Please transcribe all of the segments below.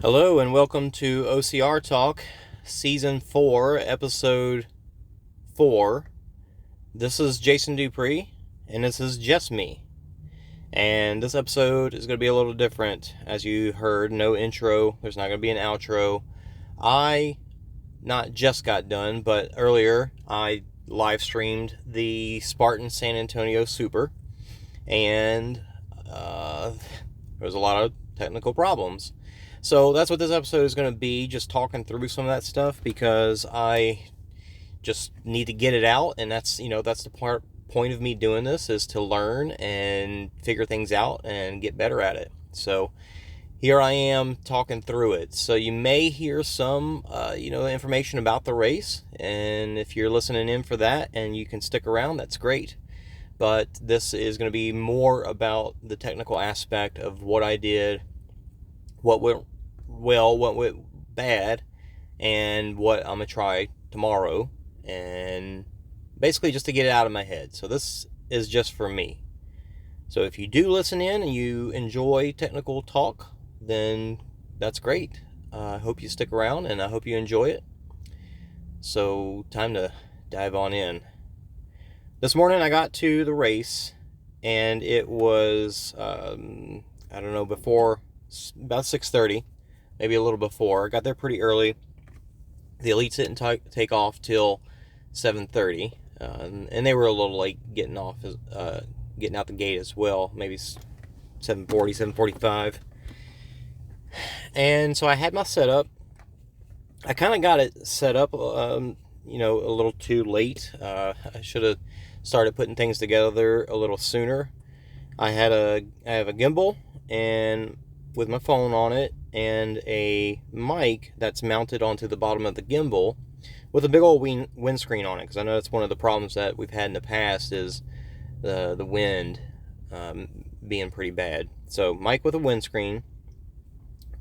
Hello and welcome to OCR Talk, Season 4, Episode 4. This is Jason Dupree, and this is just me. And this episode is going to be a little different. As you heard, no intro, there's not going to be an outro. I not just got done, but earlier I live streamed the Spartan San Antonio Super, and there was a lot of technical problems. So that's what this episode is going to be, just talking through some of that stuff, because I just need to get it out, and that's the point of me doing this, is to learn and figure things out and get better at it. So here I am talking through it. So you may hear some information about the race, and if you're listening in for that and you can stick around, that's great. But this is going to be more about the technical aspect of what I did, what went well, what went bad, and what I'm going to try tomorrow, and basically just to get it out of my head. So this is just for me. So if you do listen in and you enjoy technical talk, then that's great. I hope you stick around, and I hope you enjoy it. So time to dive on in. This morning I got to the race, and it was, before about 6:30, maybe a little before. I got there pretty early. The elites didn't take off till 7:30, and they were a little late getting out the gate as well, maybe 7:40, 7:45. And so I had my setup. I kind of got it set up, a little too late. I should have started putting things together a little sooner. I have a gimbal and with my phone on it, and a mic that's mounted onto the bottom of the gimbal with a big old windscreen on it, because I know that's one of the problems that we've had in the past, is the wind being pretty bad. So mic with a windscreen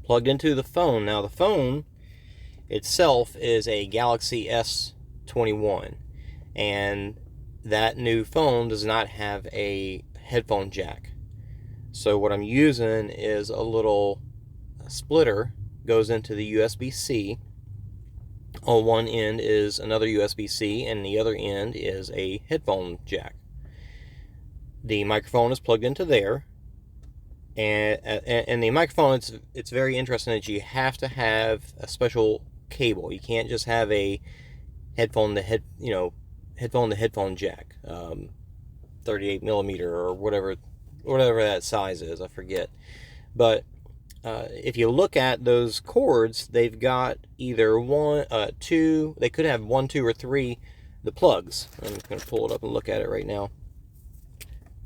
plugged into the phone. Now the phone itself is a Galaxy S21, and that new phone does not have a headphone jack. So what I'm using is a little splitter, goes into the USB-C. On one end is another USB-C, and the other end is a headphone jack. The microphone is plugged into there, and the microphone, it's very interesting that you have to have a special cable. You can't just have a headphone to headphone jack, 38 millimeter or whatever that size is, I forget. But if you look at those cords, they've got either one, two, they could have one, two, or three, the plugs. I'm going to pull it up and look at it right now.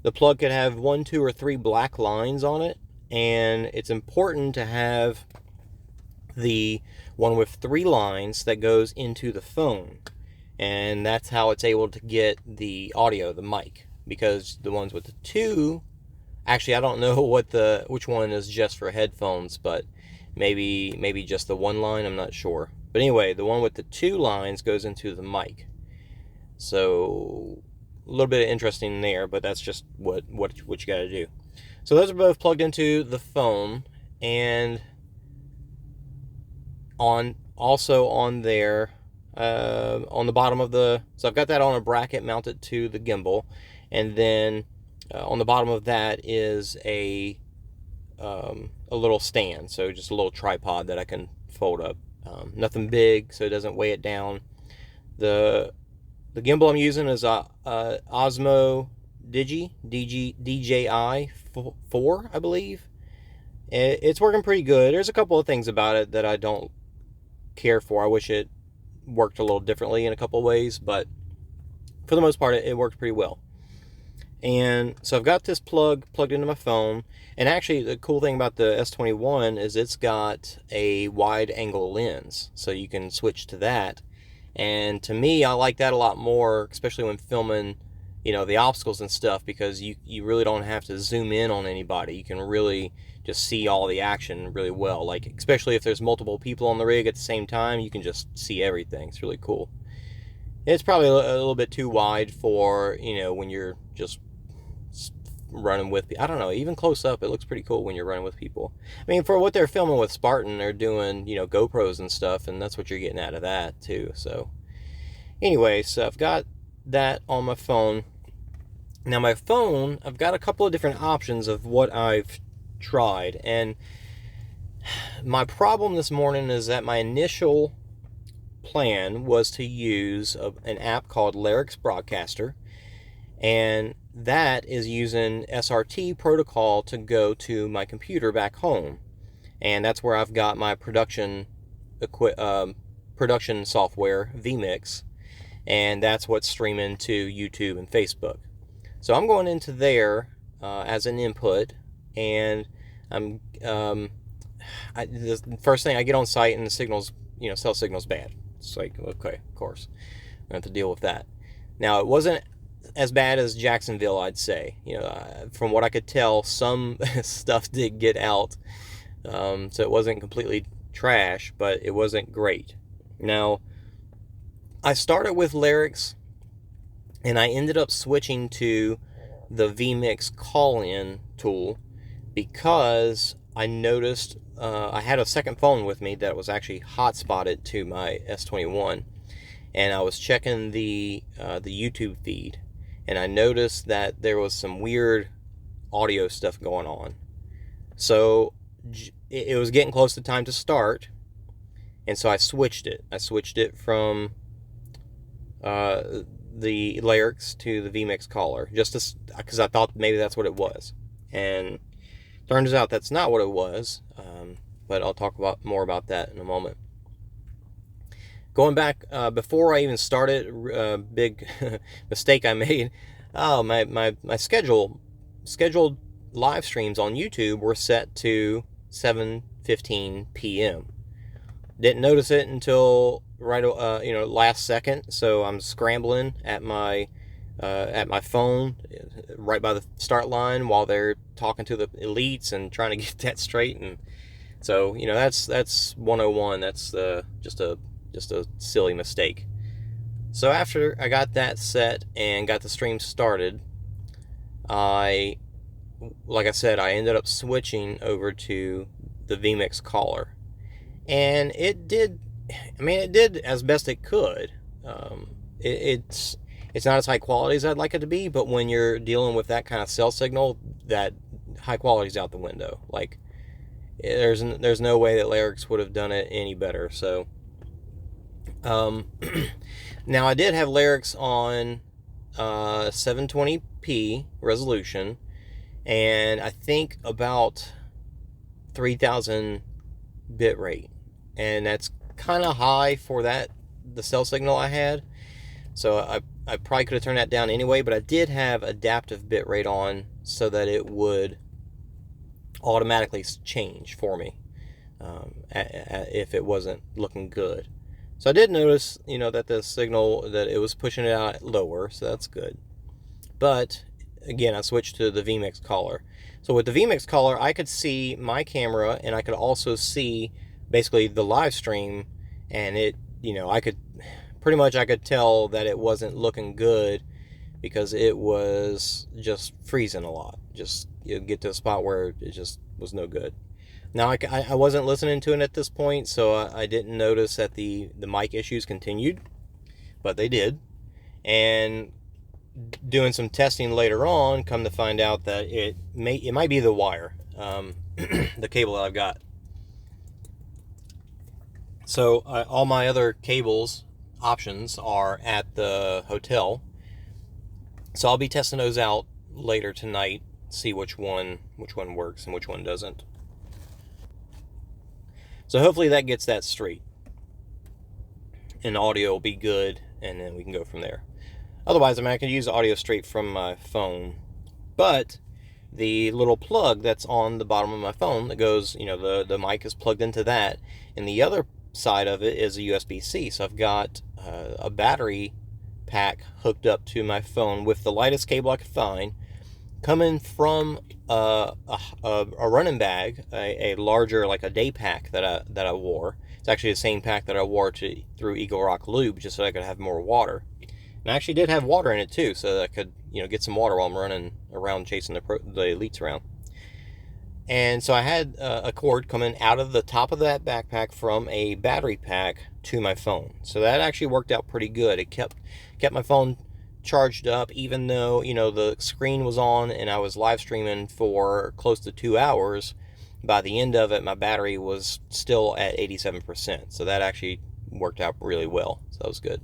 The plug could have one, two, or three black lines on it, and it's important to have the one with three lines that goes into the phone, and that's how it's able to get the audio, the mic, because the ones with the two, actually, I don't know which one is just for headphones, but maybe just the one line, I'm not sure. But anyway, the one with the two lines goes into the mic. So a little bit of interesting there, but that's just what you got to do. So those are both plugged into the phone, and on there, on the bottom of so I've got that on a bracket mounted to the gimbal, and then on the bottom of that is a little stand, so just a little tripod that I can fold up. Nothing big, so it doesn't weigh it down. The gimbal I'm using is a Osmo DJI 4, I believe. It's working pretty good. There's a couple of things about it that I don't care for. I wish it worked a little differently in a couple of ways, but for the most part, it worked pretty well. And so I've got this plugged into my phone, and actually the cool thing about the S21 is it's got a wide angle lens, so you can switch to that. And to me, I like that a lot more, especially when filming, the obstacles and stuff, because you really don't have to zoom in on anybody. You can really just see all the action really well. Like, especially if there's multiple people on the rig at the same time, you can just see everything. It's really cool. It's probably a little bit too wide for, when you're just running with, I don't know, even close up, it looks pretty cool when you're running with people. I mean, for what they're filming with Spartan, they're doing, GoPros and stuff, and that's what you're getting out of that too. So anyway, so I've got that on my phone. Now my phone, I've got a couple of different options of what I've tried, and my problem this morning is that my initial plan was to use an app called Lyrics Broadcaster, and that is using SRT protocol to go to my computer back home, and that's where I've got my production software, vMix, and that's what's streaming to YouTube and Facebook. So I'm going into there as an input, and I'm the first thing I get on site and the signal's, cell signal's bad. It's like, okay, of course, I'm going to have to deal with that. Now, it wasn't as bad as Jacksonville, I'd say. From what I could tell, some stuff did get out, so it wasn't completely trash, but it wasn't great. Now, I started with Lyrics, and I ended up switching to the vMix call-in tool because I noticed I had a second phone with me that was actually hotspotted to my S21, and I was checking the YouTube feed, and I noticed that there was some weird audio stuff going on. So it was getting close to time to start, and so I switched it. I switched it from the Lyrics to the vMix caller, just because I thought maybe that's what it was, and turns out that's not what it was. But I'll talk more about that in a moment. Going back, before I even started, big mistake I made. Oh, my scheduled live streams on YouTube were set to 7:15 p.m. Didn't notice it until last second. So I'm scrambling at my phone right by the start line while they're talking to the elites and trying to get that straight. And so that's 101. That's just a silly mistake. So after I got that set and got the stream started, like I said, I ended up switching over to the vMix caller, and it did as best it could. It's not as high quality as I'd like it to be, but when you're dealing with that kind of cell signal, that high quality is out the window. Like, there's no way that Lyrics would have done it any better. So now I did have Lyrics on 720p resolution, and I think about 3000 bit rate, and that's kind of high for the cell signal I had. So I probably could have turned that down anyway, but I did have adaptive bit rate on so that it would automatically change for me if it wasn't looking good. So I did notice, that the signal, that it was pushing it out lower, so that's good. But again, I switched to the vMix caller. So with the vMix caller, I could see my camera, and I could also see basically the live stream, and it, I could tell that it wasn't looking good because it was just freezing a lot. Just get to a spot where it just was no good. Now, I wasn't listening to it at this point, so I didn't notice that the mic issues continued, but they did. And doing some testing later on, come to find out that it might be the wire, the cable that I've got. So all my other cables options are at the hotel, so I'll be testing those out later tonight, see which one works and which one doesn't. So hopefully that gets that straight, and the audio will be good, and then we can go from there. Otherwise, I can use the audio straight from my phone, but the little plug that's on the bottom of my phone that goes, the mic is plugged into that, and the other side of it is a USB-C. So I've got a battery pack hooked up to my phone with the lightest cable I could find, coming from a running bag, a larger, like a day pack that I wore. It's actually the same pack that I wore through Eagle Rock Lube, just so I could have more water. And I actually did have water in it too, so that I could, get some water while I'm running around chasing the elites around. And so I had a cord coming out of the top of that backpack from a battery pack to my phone. So that actually worked out pretty good. It kept my phone charged up, even though, the screen was on and I was live streaming for close to 2 hours. By the end of it, my battery was still at 87%. So that actually worked out really well. So that was good.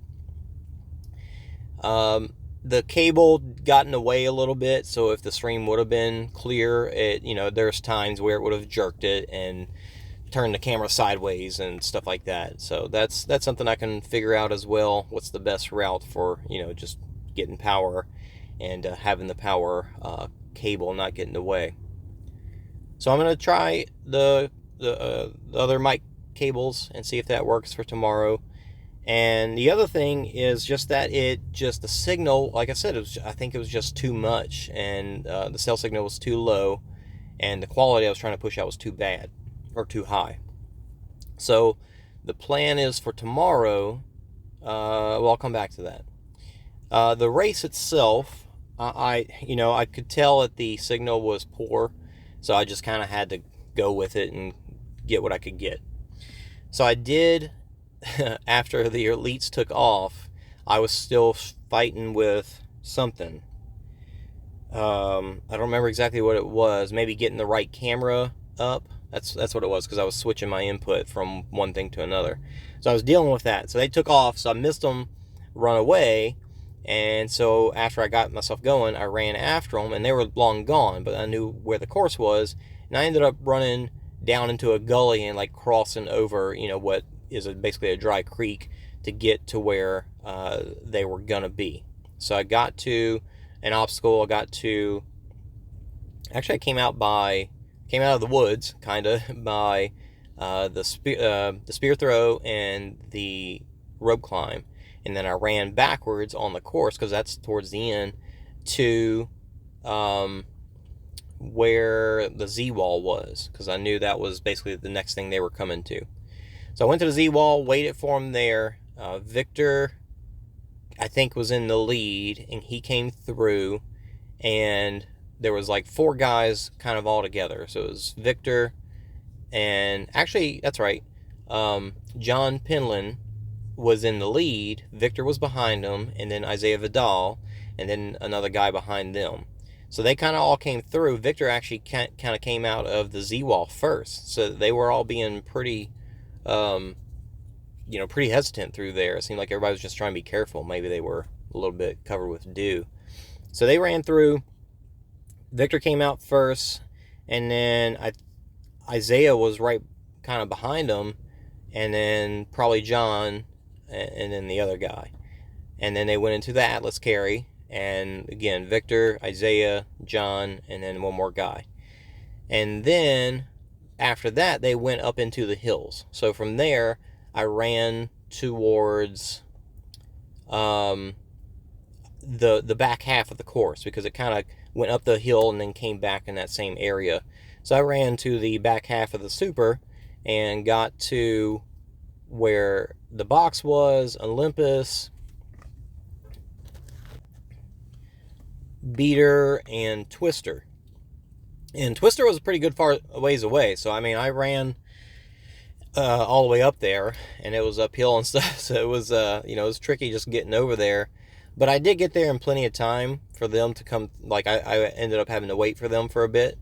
The cable got in the way a little bit, so if the stream would have been clear, there's times where it would have jerked it and turned the camera sideways and stuff like that. So that's something I can figure out as well. What's the best route for, just getting power and having the power cable not get in the way. So I'm going to try the other mic cables and see if that works for tomorrow. And the other thing is just that the signal, like I said, I think it was just too much, and the cell signal was too low, and the quality I was trying to push out was too bad or too high. So the plan is for tomorrow. I'll come back to that. The race itself, I could tell that the signal was poor, so I just kind of had to go with it and get what I could get. So I did. After the elites took off, I was still fighting with something. I don't remember exactly what it was. Maybe getting the right camera up. That's what it was, because I was switching my input from one thing to another. So I was dealing with that. So they took off, so I missed them run away. And so after I got myself going, I ran after them, and they were long gone, but I knew where the course was. And I ended up running down into a gully and crossing over, what is basically a dry creek to get to where they were gonna be. So I got to an obstacle. I came out of the woods kind of by the spear throw and the rope climb, and then I ran backwards on the course, because that's towards the end, to where the Z-wall was, because I knew that was basically the next thing they were coming to. So I went to the Z-wall, waited for him there. Victor, I think, was in the lead, and he came through, and there was 4 guys kind of all together. So it was Victor, and actually, that's right, John Penland was in the lead, Victor was behind him, and then Isaiah Vidal, and then another guy behind them. So they kind of all came through. Victor actually kind of came out of the Z-wall first, so they were all being pretty pretty hesitant through there. It seemed like everybody was just trying to be careful. Maybe they were a little bit covered with dew. So they ran through. Victor came out first, and then Isaiah was right kind of behind him, and then probably John, and then the other guy. And then they went into the Atlas carry, and again, Victor, Isaiah, John, and then one more guy. And then after that, they went up into the hills. So from there, I ran towards the back half of the course, because it kind of went up the hill and then came back in that same area. So I ran to the back half of the super and got to where the box was, Olympus, Beater, and Twister. And Twister was a pretty good far ways away. So, I ran all the way up there, and it was uphill and stuff. So it was, it was tricky just getting over there. But I did get there in plenty of time for them to come. I ended up having to wait for them for a bit.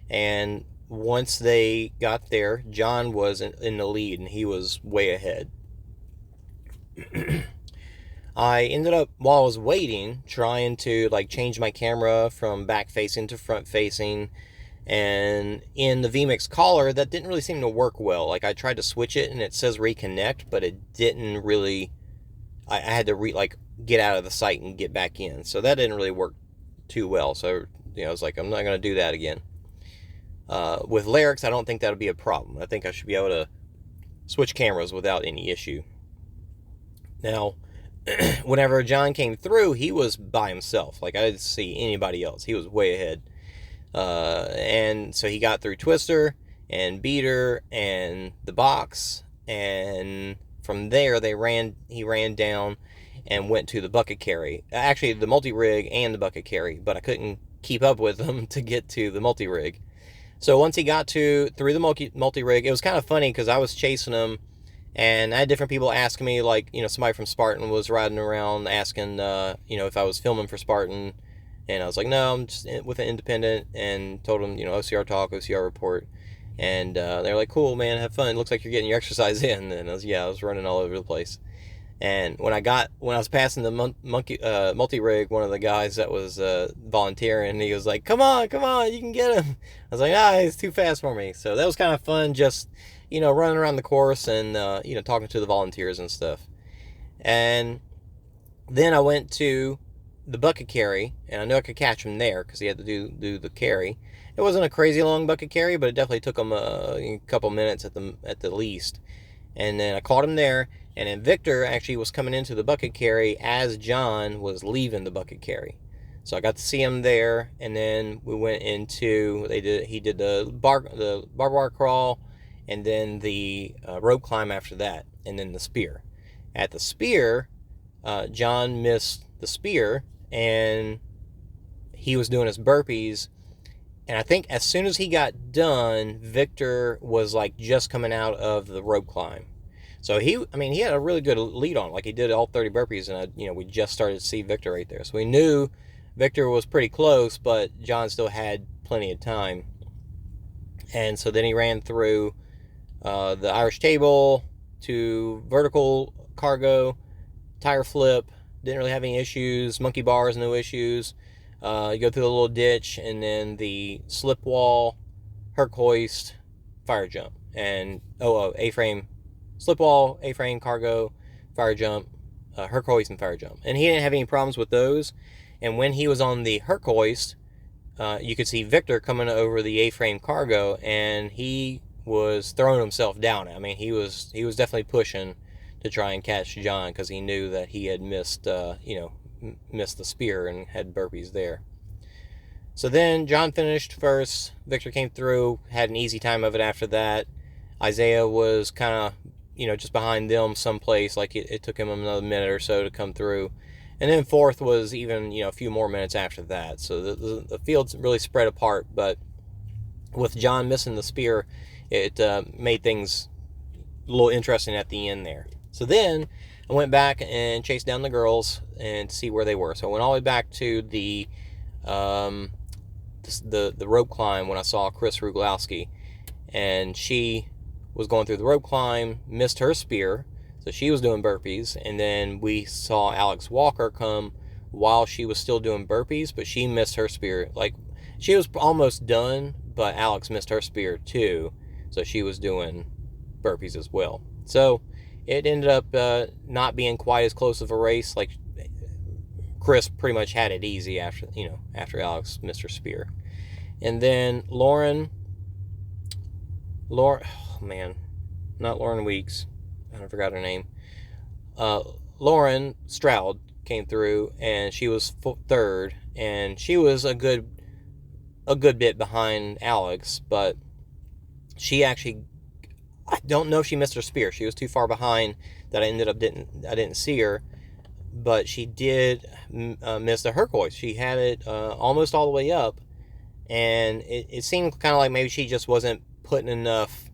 And once they got there, John was in the lead, and he was way ahead. I ended up, while I was waiting, trying to change my camera from back facing to front facing, and in the vMix collar, that didn't really seem to work well. I tried to switch it, and it says reconnect, but it didn't really. I had to get out of the site and get back in, so that didn't really work too well. So I was like, I'm not going to do that again. With Larix, I don't think that'll be a problem. I think I should be able to switch cameras without any issue. Now, whenever John came through, he was by himself. I didn't see anybody else. He was way ahead. And so he got through Twister and Beater and the box, and from there he ran down, and went to the bucket carry. Actually, the multi-rig and the bucket carry, but I couldn't keep up with them to get to the multi-rig. So once he got through the multi-rig, it was kind of funny because I was chasing him, and I had different people asking me, like, somebody from Spartan was riding around asking, if I was filming for Spartan, and I was like, no, I'm just with an independent, and told them, OCR talk, OCR report, and they're like, cool, man, have fun. It looks like you're getting your exercise in. And I was running all over the place. And when I was passing the multi-rig, one of the guys that was volunteering, he was like, come on, you can get him. I was like, he's too fast for me. So that was kind of fun, just, running around the course and, talking to the volunteers and stuff. And then I went to the bucket carry, and I knew I could catch him there because he had to do the carry. It wasn't a crazy long bucket carry, but it definitely took him a couple minutes at the least. And then I caught him there, and then Victor actually was coming into the bucket carry as John was leaving the bucket carry. So I got to see him there, and then we went into, he did the barbed wire crawl, and then the rope climb after that, and then the spear. At the spear, John missed the spear, and he was doing his burpees, and I think as soon as he got done, Victor was like just coming out of the rope climb. So he had a really good lead on, like he did all 30 burpees, and we just started to see Victor right there. So we knew Victor was pretty close, but John still had plenty of time. And so then he ran through the Irish table to vertical cargo, tire flip, didn't really have any issues, monkey bars, no issues. You go through the little ditch, and then the slip wall, Herc hoist, fire jump, and A-frame, slip wall, A-frame, cargo, fire jump, Herc hoist, and fire jump. And he didn't have any problems with those. And when he was on the Herc hoist, you could see Victor coming over the A-frame cargo, and he was throwing himself down. I mean, he was definitely pushing to try and catch John because he knew that he had missed the spear and had burpees there. So then John finished first. Victor came through, had an easy time of it after that. Isaiah was kind of, just behind them someplace. Like it took him another minute or so to come through. And then fourth was even, a few more minutes after that. So the field's really spread apart. But with John missing the spear, it made things a little interesting at the end there. So then I went back and chased down the girls and see where they were. So I went all the way back to the rope climb when I saw Chris Ruglowski, and she was going through the rope climb, missed her spear, so she was doing burpees. And then we saw Alex Walker come while she was still doing burpees, but she missed her spear. Like, she was almost done, but Alex missed her spear too, so she was doing burpees as well. So it ended up not being quite as close of a race. Like, Chris pretty much had it easy after Alex missed her spear. And then Lauren, oh man, not Lauren Weeks, I forgot her name. Lauren Stroud came through, and she was third, and she was a good bit behind Alex, but she actually, I don't know if she missed her spear. She was too far behind that I didn't see her, but she did miss the Herc hoist. She had it almost all the way up, and it seemed kind of like maybe she just wasn't putting enough,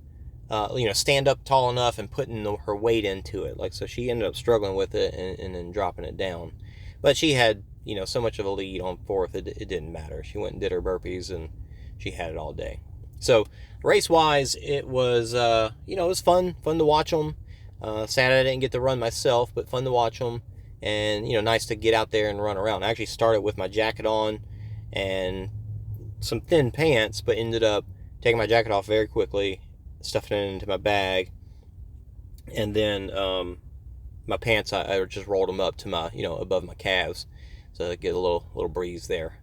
stand up tall enough and putting her weight into it. Like, so she ended up struggling with it and then dropping it down. But she had, so much of a lead on fourth, it didn't matter. She went and did her burpees, and she had it all day. So race-wise, it was, it was fun to watch them. Sad I didn't get to run myself, but fun to watch them. And, nice to get out there and run around. I actually started with my jacket on and some thin pants, but ended up taking my jacket off very quickly, stuffing it into my bag. And then my pants, I just rolled them up to my, above my calves, so I get a little breeze there.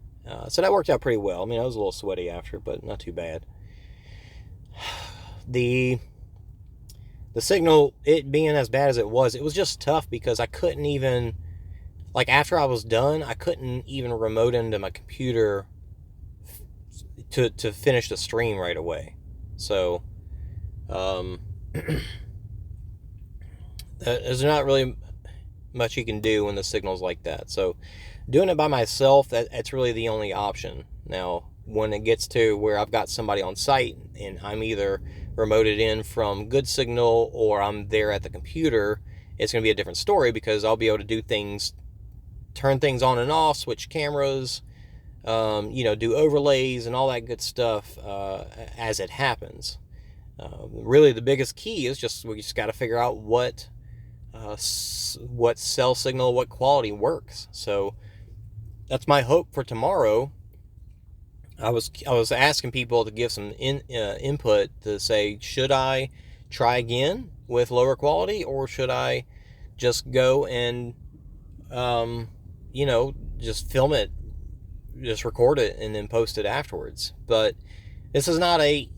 So that worked out pretty well. I mean, I was a little sweaty after, but not too bad. The signal, it being as bad as it was just tough because I couldn't even, like, after I was done, I couldn't even remote into my computer to finish the stream right away. So there's not really much you can do when the signal's like that. So doing it by myself, that's really the only option. Now, when it gets to where I've got somebody on site and I'm either remoted in from good signal or I'm there at the computer, it's going to be a different story, because I'll be able to do things, turn things on and off, switch cameras, do overlays and all that good stuff as it happens. Really, the biggest key is we just got to figure out what cell signal, what quality works. So that's my hope for tomorrow. I was asking people to give some input to say, should I try again with lower quality, or should I just go and just film it, just record it, and then post it afterwards. But this is not a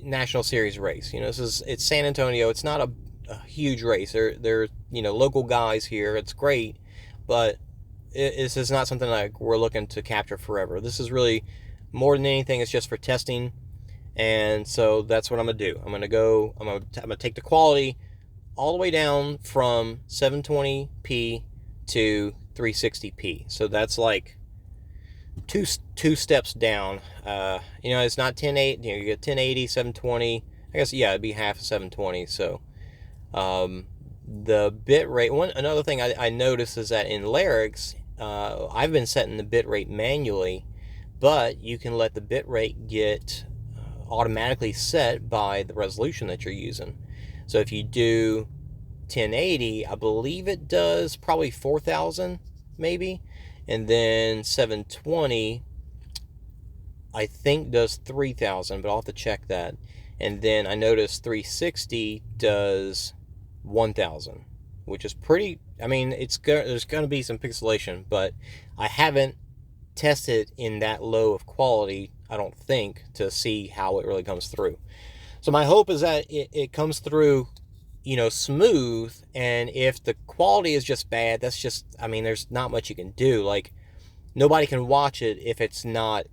national series race. It's San Antonio. It's not a huge race. They're local guys here. It's great, but this is not something like we're looking to capture forever. This is really, more than anything, it's just for testing. And so that's what I'm gonna do. I'm gonna take the quality all the way down from 720p to 360p. So that's like two steps down. It's not 1080. You get 1080, 720. I guess, yeah, it'd be half of 720. So the bit rate. Another thing I noticed is that in Lyrics, I've been setting the bit rate manually, but you can let the bit rate get automatically set by the resolution that you're using. So if you do 1080, I believe it does probably 4,000 maybe, and then 720 I think does 3,000, but I'll have to check that. And then I noticed 360 does 1,000, which is pretty. I mean, there's going to be some pixelation, but I haven't tested in that low of quality, I don't think, to see how it really comes through. So my hope is that it comes through, smooth. And if the quality is just bad, that's just, there's not much you can do. Like, nobody can watch it if it's not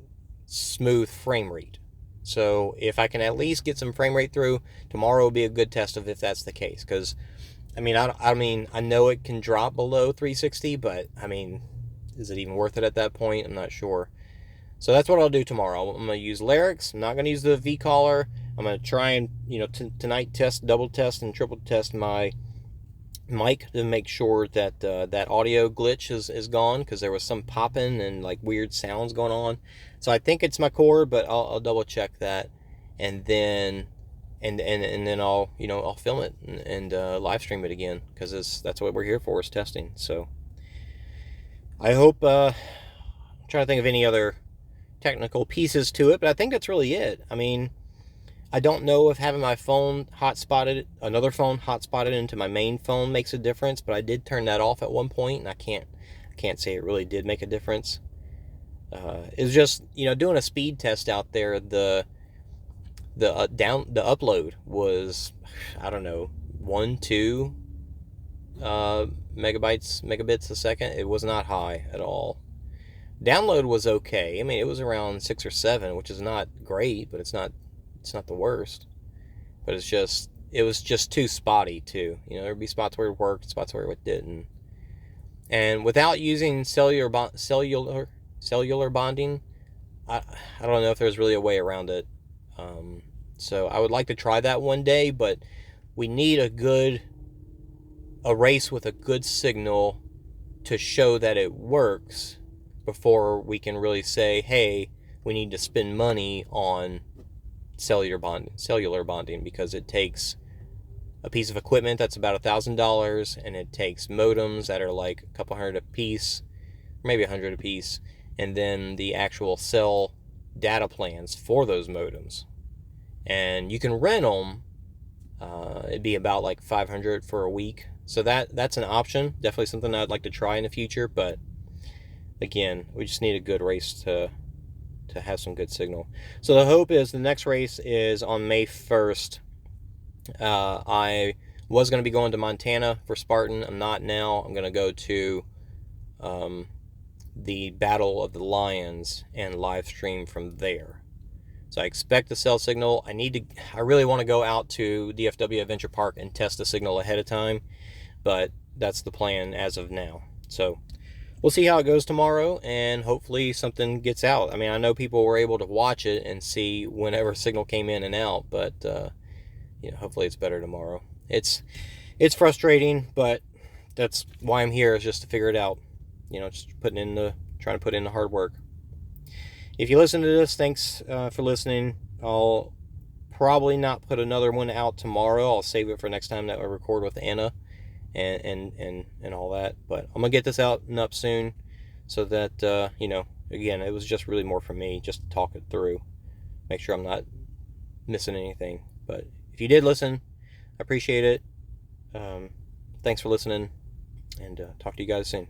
smooth frame rate. So if I can at least get some frame rate through, tomorrow will be a good test of if that's the case. Because, I know it can drop below 360, but, is it even worth it at that point? I'm not sure. So that's what I'll do tomorrow. I'm going to use Lyrics. I'm not going to use the V-collar. I'm going to try and, tonight double test and triple test my mic to make sure that that audio glitch is gone, because there was some popping and like weird sounds going on. So I think it's my cord, but I'll double check that, and then I'll film it and live stream it again, because that's what we're here for, is testing. So I hope. I'm trying to think of any other technical pieces to it, but I think that's really it. I don't know if having my phone another phone hotspotted into my main phone makes a difference, but I did turn that off at one point, and I can't say it really did make a difference. It was just, doing a speed test out there. The upload was, I don't know, 2 megabits a second. It was not high at all. Download was okay. It was around 6 or 7, which is not great, but it's not the worst. But it was just too spotty too. There'd be spots where it worked, spots where it didn't. And without using cellular bonding, I don't know if there's really a way around it. So I would like to try that one day, but we need a race with a good signal to show that it works before we can really say, hey, we need to spend money on cellular bonding, because it takes a piece of equipment that's about $1,000, and it takes modems that are like a couple hundred a piece, maybe 100 a piece, and then the actual cell data plans for those modems. And you can rent them. It'd be about like $500 for a week. So that's an option. Definitely something I'd like to try in the future. But again, we just need a good race to have some good signal. So the hope is the next race is on May 1st. I was going to be going to Montana for Spartan. I'm not now. I'm going to go to the Battle of the Lions and live stream from there. So I expect the cell signal. I really want to go out to DFW Adventure Park and test the signal ahead of time. but that's the plan as of now. So we'll see how it goes tomorrow, and hopefully something gets out. I mean, I know people were able to watch it and see whenever signal came in and out, but hopefully it's better tomorrow. It's frustrating, but that's why I'm here, is just to figure it out. Just trying to put in the hard work. If you listen to this, thanks for listening. I'll probably not put another one out tomorrow. I'll save it for next time that I record with Anna and all that. But I'm gonna get this out and up soon, so that again, it was just really more for me, just to talk it through, make sure I'm not missing anything. But if you did listen, I appreciate it. Thanks for listening, and talk to you guys soon.